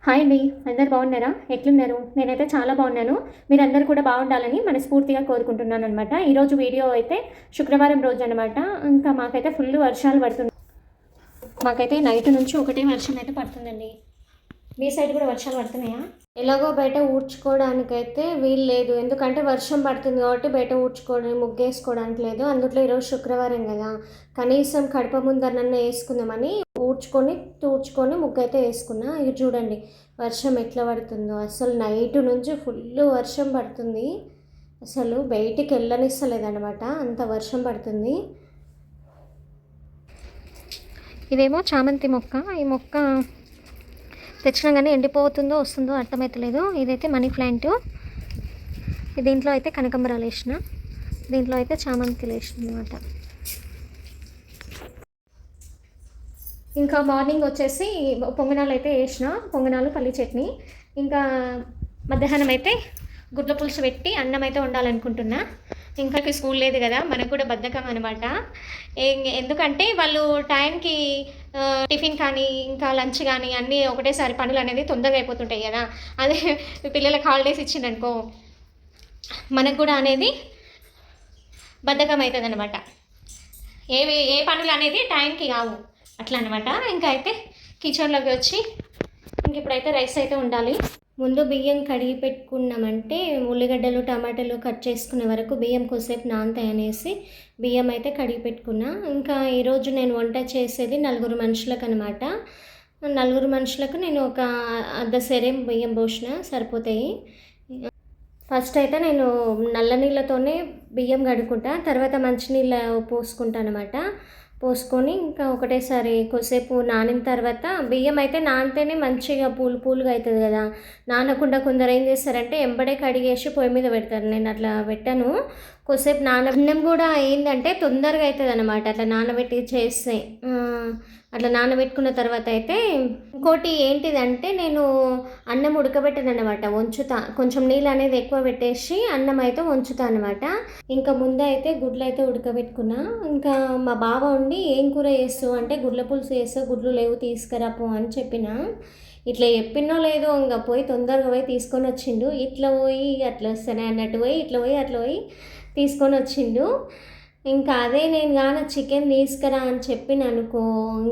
Hi అండి. అందరు బాగున్నారా? ఎట్లున్నారు? నేనైతే చాలా బాగున్నాను. మీరందరూ కూడా బాగుండాలని మనస్ఫూర్తిగా కోరుకుంటున్నాననమాట. ఈరోజు వీడియో అయితే శుక్రవారం రోజు అనమాట. ఇంకా మాకైతే ఫుల్ వర్షాలు పడుతున్నాయి. మాకైతే నైట్ నుంచి ఒకటే వర్షం అయితే పడుతుందండి. మీ సైడ్ కూడా వర్షాలు పడుతున్నాయా? ఎలాగో బయట ఊడ్చుకోవడానికైతే వీలు లేదు. ఎందుకంటే వర్షం పడుతుంది కాబట్టి బయట ఊడ్చుకోవడానికి ముగ్గేసుకోవడానికి లేదు. అందులో ఈరోజు శుక్రవారం కదా, కనీసం కడప ముందరనన్నా వేసుకుందామని తూడ్చుకొని ముగ్గు అయితే వేసుకున్నా. ఇది చూడండి వర్షం ఎట్లా పడుతుందో. అసలు నైట్ నుంచి ఫుల్ వర్షం పడుతుంది. అసలు బయటికి వెళ్ళనిస్తలేదన్నమాట, అంత వర్షం పడుతుంది. ఇదేమో చామంతి మొక్క. ఈ మొక్క తెచ్చినా కానీ ఎండిపోతుందో వస్తుందో అర్థమవుతలేదు. ఇదైతే మనీ ప్లాంట్. దీంట్లో అయితే కనకంబరాలు వేసిన, దీంట్లో అయితే చామంతిలు వేసిన అనమాట. ఇంకా మార్నింగ్ వచ్చేసి పొంగనాలు అయితే వేసిన, పొంగనాలు పల్లి చట్నీ. ఇంకా మధ్యాహ్నం అయితే గుడ్ల పులుసు పెట్టి అన్నం అయితే వండాలనుకుంటున్నా. ఇంకా స్కూల్ లేదు కదా, మనకు కూడా బద్ధకం అనమాట. ఎందుకంటే వాళ్ళు టైంకి టిఫిన్ కానీ ఇంకా లంచ్ కానీ అన్నీ ఒకటేసారి పనులు అనేది తొందరగా అయిపోతుంటాయి కదా. అదే పిల్లలకు హాలిడేస్ ఇచ్చిందనుకో మనకు కూడా అనేది బద్ధకం అవుతుంది అనమాట. ఏ పనులు అనేది టైంకి కావు అట్లా అనమాట. ఇంకా అయితే కిచెన్లోకి వచ్చి ఇంక ఇప్పుడైతే రైస్ అయితే ఉండాలి. ముందు బియ్యం కడిగి పెట్టుకున్నామంటే ఉల్లిగడ్డలు టమాటాలు కట్ చేసుకునే వరకు బియ్యం కొద్దిసేపు నానతాయి అనేసి బియ్యం అయితే కడిగి పెట్టుకున్నా. ఇంకా ఈరోజు నేను వంట చేసేది 4 మనుషులకు అనమాట. 4 మనుషులకు నేను ఒక అర్ధ సెరేం బియ్యం పోసిన సరిపోతాయి. ఫస్ట్ అయితే నేను నల్ల నీళ్ళతోనే బియ్యం కడుక్కుంటా, తర్వాత మంచినీళ్ళ పోసుకుంటా అనమాట. పోసుకొని ఇంకా ఒకటేసారి కొద్దిసేపు నానిన తర్వాత బియ్యం అయితే నానితేనే మంచిగా పూలుగా అవుతుంది కదా. నానకుండా కొందరు ఏం చేస్తారంటే ఎంబడే కడిగేసి పొయ్యి మీద పెడతారు. నేను అట్లా పెట్టాను. కొద్దిసేపు అన్నం కూడా ఏంటంటే తొందరగా అవుతుంది అనమాట అట్లా నానబెట్టి చేస్తే. అట్లా నానబెట్టుకున్న తర్వాత అయితే ఇంకోటి ఏంటిదంటే నేను అన్నం ఉడకబెట్టాను అనమాట, వంచుతా. కొంచెం నీళ్ళు అనేది ఎక్కువ పెట్టేసి అన్నం అయితే వంచుతా అనమాట. ఇంకా ముందే అయితే గుడ్లు అయితే ఉడకబెట్టుకున్నా. ఇంకా మా బావ ఉండి ఏం కూర చేస్తావు అంటే గుడ్ల పులుసు చేస్తావు, గుడ్లు లేవు తీసుకురాపో అని చెప్పిన. ఇట్లా చెప్పినో లేదో ఇంకా పోయి తొందరగా పోయి తీసుకొని వచ్చిండు. ఇట్లా పోయి అట్లా వస్తానే అన్నట్టు పోయి ఇట్లా పోయి అట్లా పోయి తీసుకొని వచ్చిండు. ఇంకా అదే నేను కానీ చికెన్ తీసుకురా అని చెప్పిన అనుకో,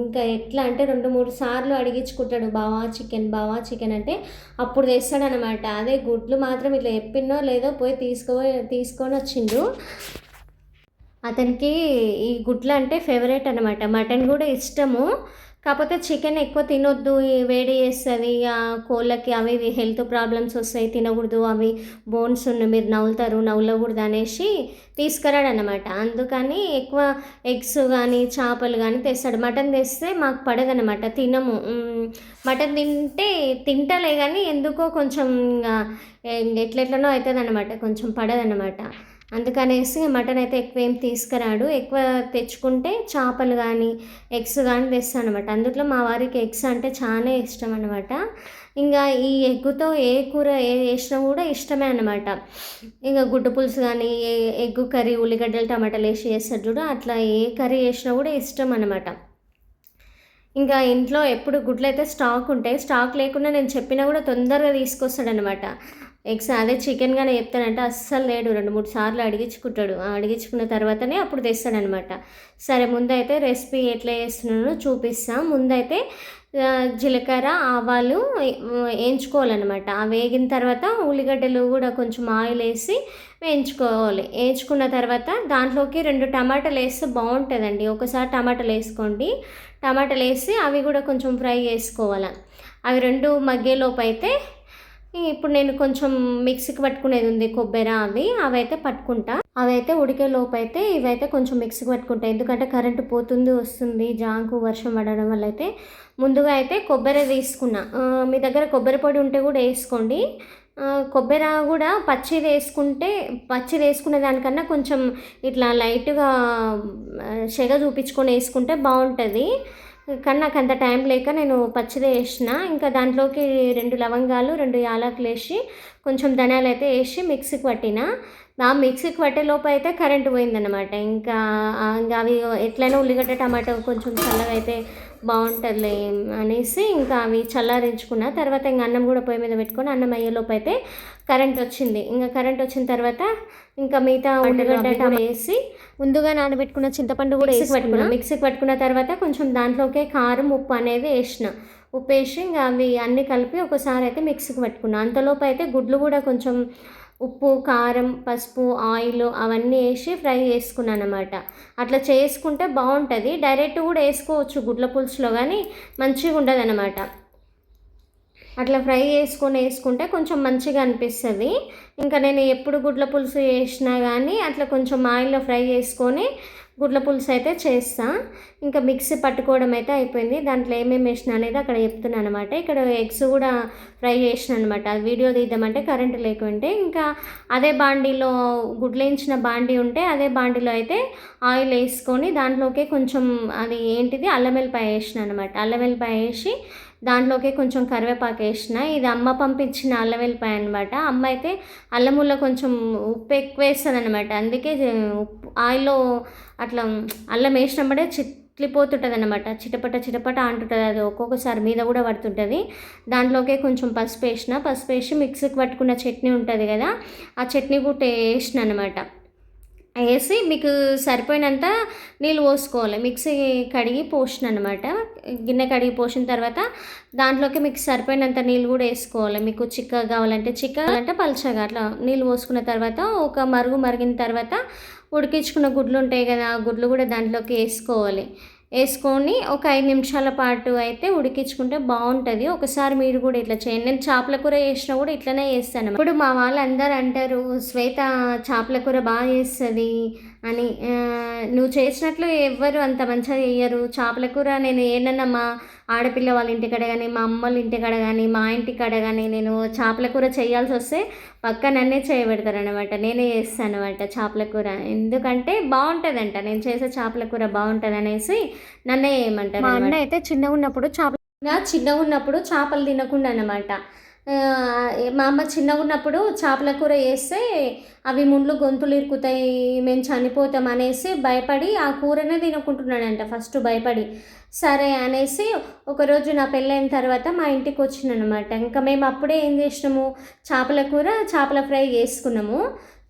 ఇంకా ఎట్లా అంటే 2-3 సార్లు అడిగించుకుంటాడు, బావా చికెన్ అంటే అప్పుడు తెస్తాడనమాట. అదే గుడ్లు మాత్రం ఇట్లా చెప్పినో లేదో పోయి తీసుకొని వచ్చిండు. అతనికి ఈ గుడ్లు అంటే ఫేవరెట్ అనమాట. మటన్ కూడా ఇష్టము, కాకపోతే చికెన్ ఎక్కువ తినొద్దు, వేడి చేస్తుంది, కోళ్ళకి అవి హెల్త్ ప్రాబ్లమ్స్ వస్తాయి, తినకూడదు, అవి బోన్స్ ఉన్నాయి, మీరు నవ్వకూడదు అనేసి తీసుకురాడు అనమాట. అందుకని ఎక్కువ ఎగ్స్ కానీ చేపలు కానీ తెస్తాడు. మటన్ తెస్తే మాకు పడదనమాట, తినము. మటన్ తింటలే కానీ ఎందుకో కొంచెం ఎట్లెట్లనో అవుతుంది అనమాట, కొంచెం పడదనమాట. అందుకనేసి మటన్ అయితే ఎక్కువ ఏం తీసుకురాడు. ఎక్కువ తెచ్చుకుంటే చేపలు కానీ ఎగ్స్ కానీ తెస్తాను అనమాట. అందులో మా వారికి ఎగ్స్ అంటే చాలా ఇష్టం అనమాట. ఇంకా ఈ ఎగ్గుతో ఏ కూర వేసినా కూడా ఇష్టమే అనమాట. ఇంకా గుడ్డు పులుసు కానీ ఎగ్గు కర్రీ ఉల్లిగడ్డలు టమాటాలు వేసి చేస్తారు చూడు, అట్లా ఏ కర్రీ వేసినా కూడా ఇష్టం అనమాట. ఇంకా ఇంట్లో ఎప్పుడు గుడ్లు అయితే స్టాక్ ఉంటాయి, స్టాక్ లేకుండా నేను చెప్పినా కూడా తొందరగా తీసుకొస్తాడనమాట. ఎగ్స్ అదే చికెన్ కానీ చెప్తానంటే అస్సలు లేడు, 2-3 సార్లు అడిగించుకున్న తర్వాతనే అప్పుడు తెస్తాడనమాట. సరే ముందైతే రెసిపీ ఎట్లా చేస్తున్నానో చూపిస్తాను. ముందైతే జీలకర్ర ఆవాలు వేయించుకోవాలన్నమాట. ఆ వేగిన తర్వాత ఉల్లిగడ్డలు కూడా కొంచెం ఆయిల్ వేసి వేయించుకోవాలి. వేయించుకున్న తర్వాత దాంట్లోకి 2 టమాటాలు వేస్తే బాగుంటుందండి. ఒకసారి టమాటాలు వేసుకోండి, టమాటాలు వేసి అవి కూడా కొంచెం ఫ్రై చేసుకోవాలి. అవి 2 మగ్గేలోపు అయితే ఇప్పుడు నేను కొంచెం మిక్సీకి పట్టుకునేది ఉంది, కొబ్బరి అవి అయితే పట్టుకుంటా. అవి అయితే ఉడికే లోపు అయితే ఇవైతే కొంచెం మిక్సీకి పట్టుకుంటా. ఎందుకంటే కరెంటు పోతుంది వస్తుంది, జాంకు వర్షం పడడం వల్ల అయితే ముందుగా అయితే కొబ్బరి తీసుకున్నా. మీ దగ్గర కొబ్బరి పొడి ఉంటే కూడా వేసుకోండి. కొబ్బరి కూడా పచ్చిది వేసుకునే దానికన్నా కొంచెం ఇట్లా లైట్గా సెగ చూపించుకొని వేసుకుంటే బాగుంటుంది. కానీ నాకు అంత టైం లేక నేను పచ్చిదే వేసిన. ఇంకా దాంట్లోకి 2 లవంగాలు 2 యాలకులు వేసి కొంచెం ధనియాలు అయితే వేసి మిక్సీకి పట్టిన. ఆ మిక్సీకి పట్టే లోపు అయితే కరెంటు పోయిందనమాట. ఇంకా అవి ఎట్లయినా ఉల్లిగడ్డ టమాటో కొంచెం చల్లగా అయితే బాగుంటుందిలే అనేసి ఇంకా అవి చల్లారించుకున్న తర్వాత ఇంకా అన్నం కూడా పొయ్యి మీద పెట్టుకొని అన్నం అయ్యేలోపు అయితే కరెంట్ వచ్చింది. ఇంకా కరెంట్ వచ్చిన తర్వాత ఇంకా మిగతా ఉల్లిగడ్డ టమాటా వేసి ముందుగా నానబెట్టుకున్న చింతపండు కూడా మిక్సీకి పట్టుకున్న తర్వాత కొంచెం దాంట్లోకే కారం ఉప్పు అనేది వేసిన. ఉప్పు వేసి ఇంకా అవి అన్నీ కలిపి ఒకసారి అయితే మిక్సీకి పట్టుకున్నాను. అంతలోపు అయితే గుడ్లు కూడా కొంచెం ఉప్పు కారం పసుపు ఆయిల్ అవన్నీ వేసి ఫ్రై చేసుకున్నాను అనమాట. అట్లా చేసుకుంటే బాగుంటుంది. డైరెక్ట్ కూడా వేసుకోవచ్చు గుడ్ల పులుసులో, కానీ మంచిగా ఉండదు అనమాట. అట్లా ఫ్రై వేసుకుంటే కొంచెం మంచిగా అనిపిస్తుంది. ఇంకా నేను ఎప్పుడు గుడ్ల పులుసు చేసినా కానీ అట్లా కొంచెం ఆయిల్లో ఫ్రై చేసుకొని గుడ్ల పులుసు అయితే చేస్తా. ఇంకా మిక్సీ పట్టుకోవడం అయితే అయిపోయింది. దాంట్లో ఏమేమి వేసిన అనేది అక్కడ చెప్తున్నాను అనమాట. ఇక్కడ ఎగ్స్ కూడా ఫ్రై చేసిన అనమాట. అది వీడియో తీద్దామంటే కరెంటు లేకుంటే ఇంకా అదే బాండీలో గుడ్లు వేయించిన బాండీ ఉంటే అదే బాండీలో అయితే ఆయిల్ వేసుకొని దాంట్లోకి కొంచెం అది ఏంటిది అల్లం వెల్లిపాయ వేసిన అనమాట. అల్లం వెల్లిపాయ వేసి దాంట్లోకి కొంచెం కరివేపాకు వేసిన. ఇది అమ్మ పంపించిన అల్లం వెల్లిపాయ అనమాట. అమ్మ అయితే అల్లముల్లో కొంచెం ఉప్పు ఎక్కువ వేస్తుంది అనమాట. అందుకే ఉప్పు ఆయిల్లో అట్లా అల్లం వేసినప్పుడే చిట్లిపోతుంటుంది అనమాట. చిటపట అంటుంటుంది. అది ఒక్కొక్కసారి మీద కూడా పడుతుంటుంది. దాంట్లోకే కొంచెం పసుపు వేసి మిక్సీకి పట్టుకున్న చట్నీ ఉంటుంది కదా, ఆ చట్నీ కూడా వేసిన అనమాట. వేసి మీకు సరిపోయినంత నీళ్ళు పోసుకోవాలి. మిక్సీ కడిగి పోసిన అనమాట. గిన్నె కడిగి పోసిన తర్వాత దాంట్లోకి మీకు సరిపోయినంత నీళ్ళు కూడా వేసుకోవాలి. మీకు చిక్కగా కావాలంటే పల్చగా అట్లా నీళ్ళు పోసుకున్న తర్వాత ఒక మరిగిన తర్వాత ఉడికించుకున్న గుడ్లు ఉంటాయి కదా, ఆ గుడ్లు కూడా దాంట్లోకి వేసుకొని ఒక 5 నిమిషాల పాటు అయితే ఉడికించుకుంటే బాగుంటుంది. ఒకసారి మీరు కూడా ఇట్లా చేయండి. నేను చేపల కూర చేసినా కూడా ఇట్లనే చేస్తాను. ఇప్పుడు మా వాళ్ళు అందరూ అంటారు శ్వేత చేపల కూర బాగా చేస్తుంది అని. నువ్వు చేసినట్లు ఎవ్వరు అంత మంచిగా చేయరు చేపల కూర. నేను ఏంటన్నా మా ఆడపిల్ల వాళ్ళ ఇంటికాడ కానీ మా అమ్మల ఇంటికాడ కానీ మా ఇంటికాడ కానీ నేను చేపల కూర చేయాల్సి వస్తే పక్క నన్నే చేయబెడతారనమాట. నేనే చేస్తాను అనమాట చేపల కూర. ఎందుకంటే బాగుంటుందంట నేను చేసే చేపల కూర బాగుంటుంది అనేసి నన్నే చేయమంటారు. మా అన్న అయితే చిన్నగా ఉన్నప్పుడు చేపలు తినకుండా అనమాట. మా అమ్మ చిన్నగా ఉన్నప్పుడు చేపల కూర వేస్తే అవి ముండ్లు గొంతులు ఇరుకుతాయి, మేము చనిపోతాం అనేసి భయపడి ఆ కూరనే తినుకుంటున్నాడంట ఫస్ట్ భయపడి. సరే అనేసి ఒకరోజు నా పెళ్ళైన తర్వాత మా ఇంటికి వచ్చిననమాట. ఇంకా మేము అప్పుడే ఏం చేసినాము, చేపల ఫ్రై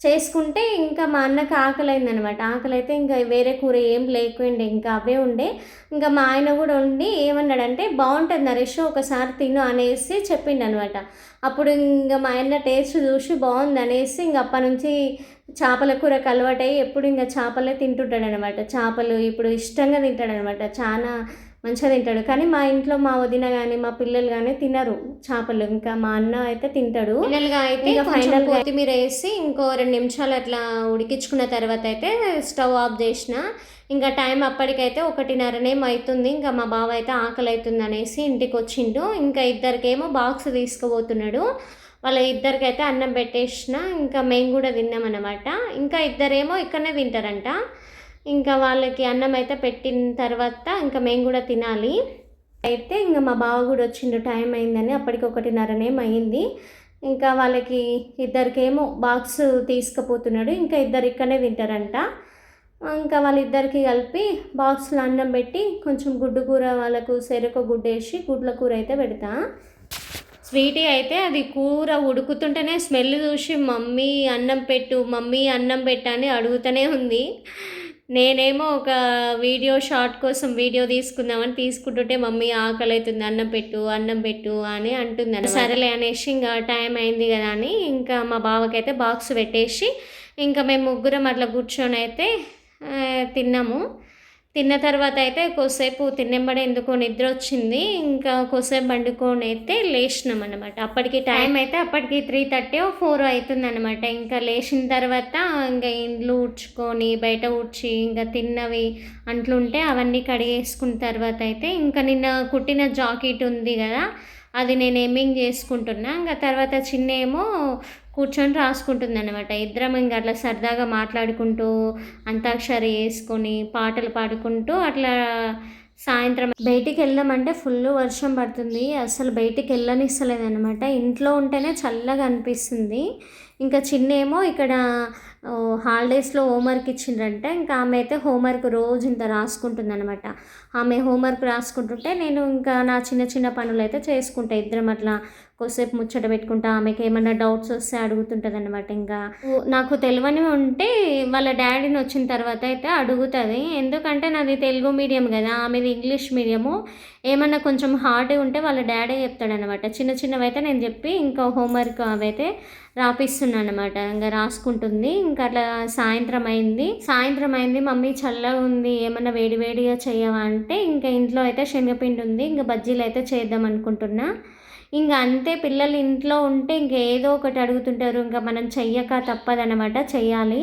చేసుకుంటే ఇంకా మా అన్నకి ఆకలైందనమాట. ఆకలైతే ఇంకా వేరే కూర ఏం లేకుండే, ఇంకా అవే ఉండే. ఇంకా మా ఆయన కూడా ఉండి ఏమన్నాడంటే బాగుంటుంది నరేష్ ఒకసారి తిను అనేసి చెప్పిండు అనమాట. అప్పుడు ఇంకా మా ఆయన టేస్ట్ చూసి బాగుంది అనేసి ఇంక అప్పటి నుంచి చేపల కూరకు అలవాటయ్యి ఎప్పుడు ఇంకా చేపలే తింటుంటాడు అనమాట. చేపలు ఇప్పుడు ఇష్టంగా తింటాడనమాట, చాలా మంచిగా తింటాడు. కానీ మా ఇంట్లో మా వదిన కానీ మా పిల్లలు కానీ తినరు చేపలు. ఇంకా మా అన్న అయితే తింటాడు. ఫైనల్గా అయితే ఇంకా కొత్తిమీర వేసి ఇంకో 2 నిమిషాలు అట్లా ఉడికించుకున్న తర్వాత అయితే స్టవ్ ఆఫ్ చేసిన. ఇంకా టైం అప్పటికైతే 1:30 అవుతుంది. ఇంకా మా బావ అయితే ఆకలి అవుతుంది అనేసి ఇంటికి వచ్చిండు. ఇంకా ఇద్దరికేమో బాక్స్ తీసుకుపోతున్నాడు. వాళ్ళ ఇద్దరికైతే అన్నం పెట్టేసిన. ఇంకా మేము కూడా తిన్నామన్నమాట. ఇంకా ఇద్దరేమో ఇక్కడనే తింటారంట. ఇంకా వాళ్ళకి అన్నం అయితే పెట్టిన తర్వాత ఇంకా మేము కూడా తినాలి. అయితే ఇంకా మా బావ కూడా వచ్చిండు, టైం అయిందని. అప్పటికి 1:30 అయింది. ఇంకా వాళ్ళకి ఇద్దరికేమో బాక్స్ తీసుకుపోతున్నాడు. ఇంకా ఇద్దరు ఇక్కడనే తింటారంట. ఇంకా వాళ్ళిద్దరికి కలిపి బాక్స్లో అన్నం పెట్టి కొంచెం గుడ్డు కూర వాళ్ళకు సెరక గుడ్డు వేసి గుడ్ల కూర అయితే పెడతా. స్వీటీ అయితే అది కూర ఉడుకుతుంటేనే స్మెల్ చూసి మమ్మీ అన్నం పెట్టు అని అడుగుతూనే ఉంది. నేనేమో ఒక షార్ట్ కోసం వీడియో తీసుకుంటుంటే మమ్మీ ఆకలి అవుతుంది అన్నం పెట్టు అని అంటుంది. సరేలే అనేసి ఇంకా టైం అయింది కదా అని ఇంకా మా బావకైతే బాక్స్ పెట్టేసి ఇంకా మేము ముగ్గురం అట్లా కూర్చొని అయితే తిన్నాము. తిన్న తర్వాత అయితే కొద్దిసేపు తిన్నెంబడే ఎందుకో నిద్ర వచ్చింది. ఇంకా కొద్దిసేపు పండుకొని అయితే లేచినాం అనమాట. అప్పటికి 3:30 or 4 అవుతుంది అనమాట. ఇంకా లేచిన తర్వాత ఇంకా ఇండ్లు ఊడ్చుకొని బయట ఊడ్చి ఇంకా తిన్నవి అంట్లుంటే అవన్నీ కడిగేసుకున్న తర్వాత అయితే ఇంకా నిన్న కుట్టిన జాకెట్ ఉంది కదా, అది నేను ఎమ్మింగ్ చేసుకుంటున్నా. ఇంకా తర్వాత చిన్న ఏమో కూర్చొని రాసుకుంటుంది అనమాట. ఇద్దరం ఇంకా అట్లా సరదాగా మాట్లాడుకుంటూ అంతాక్షరి వేసుకొని పాటలు పాడుకుంటూ అట్లా సాయంత్రం బయటికి వెళ్దామంటే ఫుల్ వర్షం పడుతుంది. అసలు బయటికి వెళ్ళనిస్తలేదు అనమాట. ఇంట్లో ఉంటేనే చల్లగా అనిపిస్తుంది. ఇంకా చిన్నేమో ఇక్కడ హాలిడేస్లో హోంవర్క్ ఇచ్చిండ్రంట. ఇంకా ఆమె అయితే హోంవర్క్ రోజు ఇంత రాసుకుంటుందనమాట. ఆమె హోంవర్క్ రాసుకుంటుంటే నేను ఇంకా నా చిన్న చిన్న పనులైతే చేసుకుంటా. ఇద్దరం అట్లా కొద్దిసేపు ముచ్చట పెట్టుకుంటా. ఆమెకి ఏమన్నా డౌట్స్ వస్తే అడుగుతుంటుంది అనమాట. ఇంకా నాకు తెలియనివి ఉంటే వాళ్ళ డాడీని వచ్చిన తర్వాత అయితే అడుగుతుంది. ఎందుకంటే నాది తెలుగు మీడియం కదా, ఆమెది ఇంగ్లీష్ మీడియము. ఏమన్నా కొంచెం హార్డ్ ఉంటే వాళ్ళ డాడీ చెప్తాడనమాట. చిన్న చిన్నవి అయితే నేను చెప్పి ఇంకా హోంవర్క్ అవైతే రాపిస్తున్నాను అనమాట. ఇంకా రాసుకుంటుంది. ఇంకా అట్లా సాయంత్రం అయింది మమ్మీ చల్లగా ఉంది, ఏమన్నా వేడి వేడిగా చేయవా అంటే ఇంకా ఇంట్లో అయితే శనగపిండి ఉంది, ఇంకా బజ్జీలు అయితే చేద్దాం అనుకుంటున్నా. ఇంకా అంతే, పిల్లలు ఇంట్లో ఉంటే ఇంకా ఏదో ఒకటి అడుగుతుంటారు. ఇంకా మనం చెయ్యక తప్పదనమాట, చెయ్యాలి.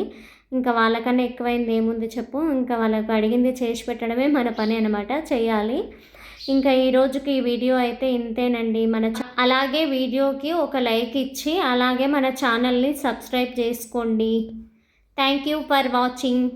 ఇంకా వాళ్ళకన్నా ఎక్కువైంది ఏముంది చెప్పు. ఇంకా వాళ్ళకి అడిగింది చేసి పెట్టడమే మన పని అనమాట, చెయ్యాలి. ఇంకా ఈ రోజుకి ఈ వీడియో అయితే ఇంతేనండి. అలాగే వీడియోకి ఒక లైక్ ఇచ్చి అలాగే మన ఛానల్ని సబ్స్క్రైబ్ చేసుకోండి. Thank you for watching.